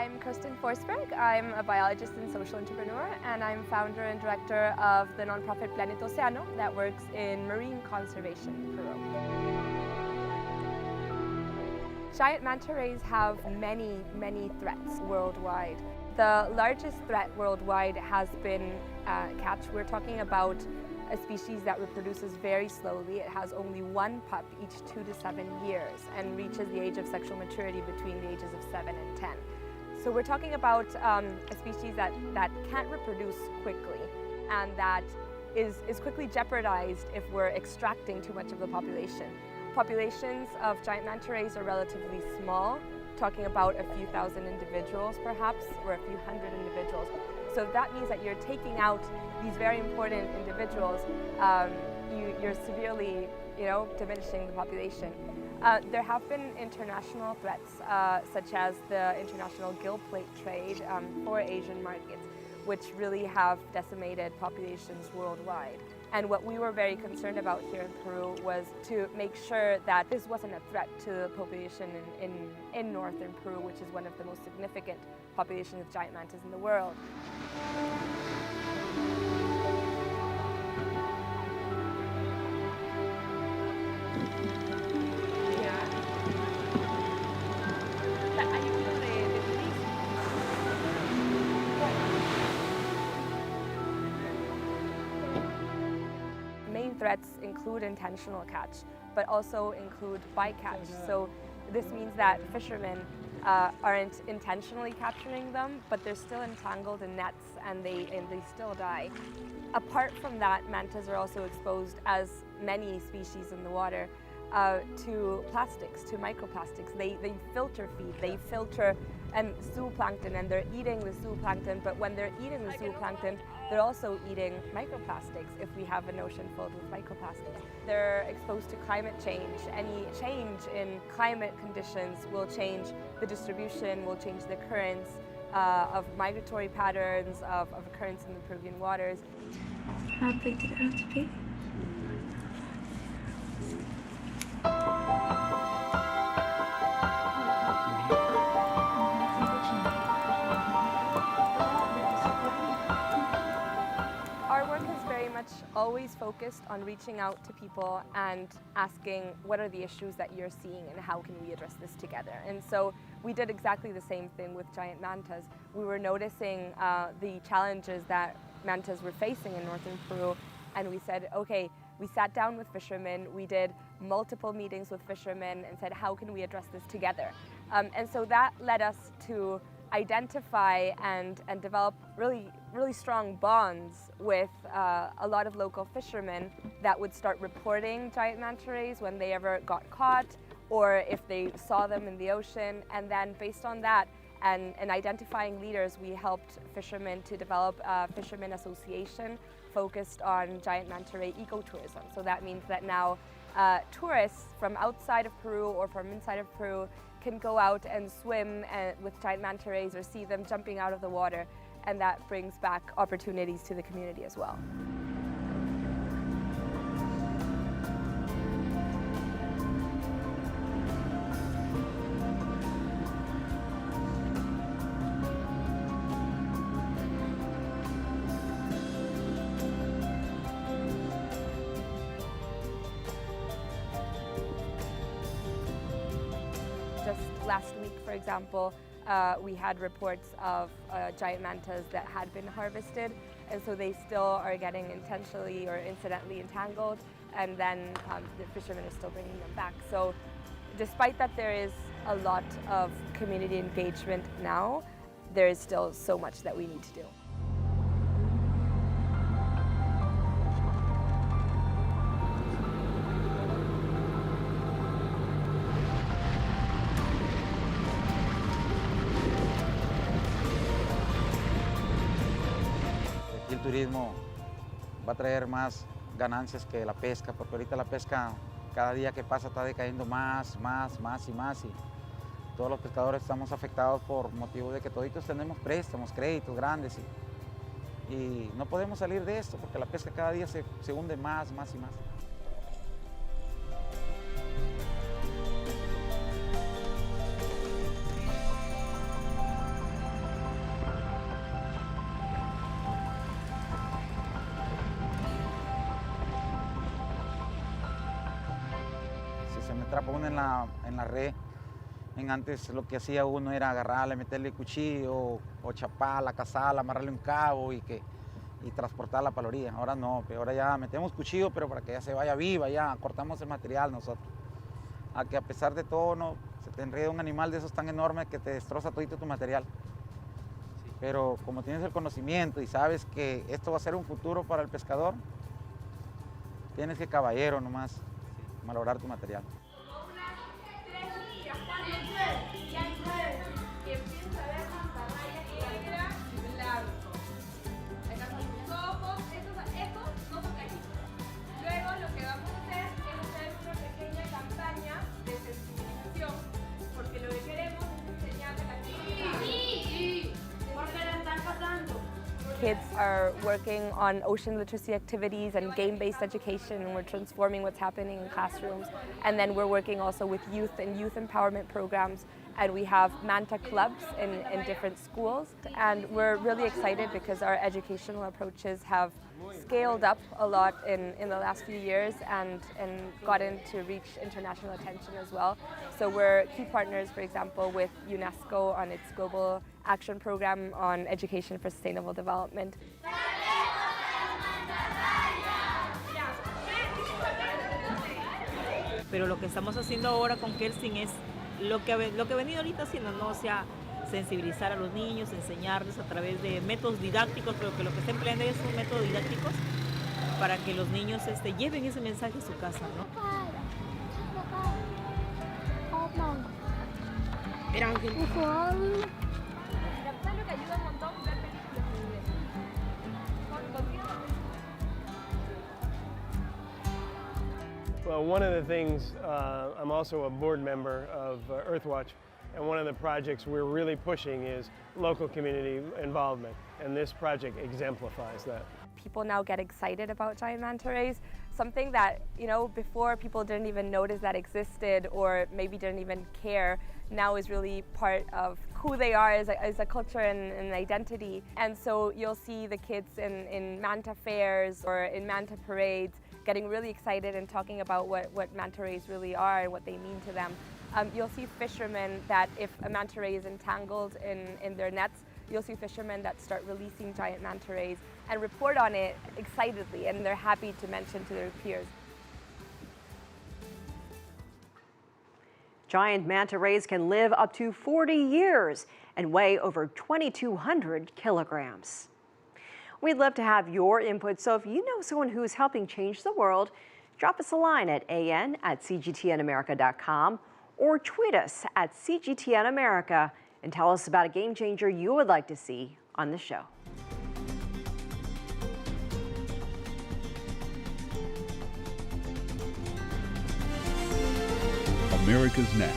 I'm Kerstin Forsberg. I'm a biologist and social entrepreneur, and I'm founder and director of the nonprofit Planeta Oceano that works in marine conservation in Peru. Giant manta rays have many threats worldwide. The largest threat worldwide has been catch. We're talking about a species that reproduces very slowly. It has only one pup each 2 to 7 years and reaches the age of sexual maturity between the ages of 7 and 10. So we're talking about a species that can't reproduce quickly and that is quickly jeopardized if we're extracting too much of the population. Populations of giant manta rays are relatively small, talking about a few thousand individuals perhaps, or a few hundred individuals. So that means that you're taking out these very important individuals, you're severely, diminishing the population. There have been international threats, such as the international gill plate trade for Asian markets, which really have decimated populations worldwide. And what we were very concerned about here in Peru was to make sure that this wasn't a threat to the population in northern Peru, which is one of the most significant populations of giant mantas in the world. Main threats include intentional catch, but also include bycatch. So this means that fishermen aren't intentionally capturing them, but they're still entangled in nets and they still die. Apart from that, mantas are also exposed, as many species in the water, to plastics, to microplastics. They filter feed, they filter zooplankton, and they're eating the zooplankton, but when they're eating the zooplankton, they're also eating microplastics if we have an ocean filled with microplastics. They're exposed to climate change. Any change in climate conditions will change the distribution, will change the currents of migratory patterns, of currents in the Peruvian waters. How big did it have to be? Always focused on reaching out to people and asking what are the issues that you're seeing and how can we address this together. And so we did exactly the same thing with giant mantas. We were noticing the challenges that mantas were facing in northern Peru, and we said, okay, we sat down with fishermen, we did multiple meetings with fishermen and said, how can we address this together? And so that led us to identify and develop really strong bonds with a lot of local fishermen that would start reporting giant manta rays when they ever got caught or if they saw them in the ocean. And then based on that and identifying leaders, we helped fishermen to develop a fishermen association focused on giant manta ray ecotourism. So that means that now tourists from outside of Peru or from inside of Peru can go out and swim with giant manta rays or see them jumping out of the water, and that brings back opportunities to the community as well. Just last week, for example, we had reports of giant mantas that had been harvested, and so they still are getting intentionally or incidentally entangled, and then the fishermen are still bringing them back. So despite that there is a lot of community engagement now, there is still so much that we need to do. El turismo va a traer más ganancias que la pesca, porque ahorita la pesca cada día que pasa está decayendo más y todos los pescadores estamos afectados por motivo de que toditos tenemos préstamos, créditos grandes y no podemos salir de esto porque la pesca cada día se hunde más y más. se me atrapa uno en la red, antes lo que hacía uno era agarrarle, meterle cuchillo, o chaparla, cazarla, amarrarle un cabo y transportarla para la orilla. Ahora no, ahora ya metemos cuchillo, pero para que ya se vaya viva, ya cortamos el material nosotros. A que a pesar de todo, no, se te enreda un animal de esos tan enormes que te destroza todito tu material. Sí. Pero como tienes el conocimiento y sabes que esto va a ser un futuro para el pescador, tienes que, caballero, nomás, sí, malograr tu material. Kids are working on ocean literacy activities and game-based education, and we're transforming what's happening in classrooms. And then we're working also with youth and youth empowerment programs, and we have manta clubs in different schools. And we're really excited because our educational approaches have scaled up a lot in the last few years and gotten to reach international attention as well. So we're key partners, for example, with UNESCO on its global action program on education for sustainable development. Pero lo que estamos haciendo ahora con Kerstin es lo que he venido ahorita haciendo, ¿no? O sea, sensibilizar a los niños, enseñarles a través de métodos didácticos, pero que lo que está empleando es un método didácticos para que los niños lleven ese mensaje a su casa, ¿no? Mira, Ángel. Well, one of the things, I'm also a board member of Earthwatch, and one of the projects we're really pushing is local community involvement, and this project exemplifies that. People now get excited about giant manta rays, something that, you know, before people didn't even notice that existed or maybe didn't even care, now is really part of who they are as a culture and an identity. And so you'll see the kids in manta fairs or in manta parades getting really excited and talking about what manta rays really are and what they mean to them. You'll see fishermen that if a manta ray is entangled in their nets, you'll see fishermen that start releasing giant manta rays and report on it excitedly, and they're happy to mention to their peers. Giant manta rays can live up to 40 years and weigh over 2,200 kilograms. We'd love to have your input, so if you know someone who's helping change the world, drop us a line at an@cgtnamerica.com or tweet us at CGTN and tell us about a game changer you would like to see on the show. America's Now.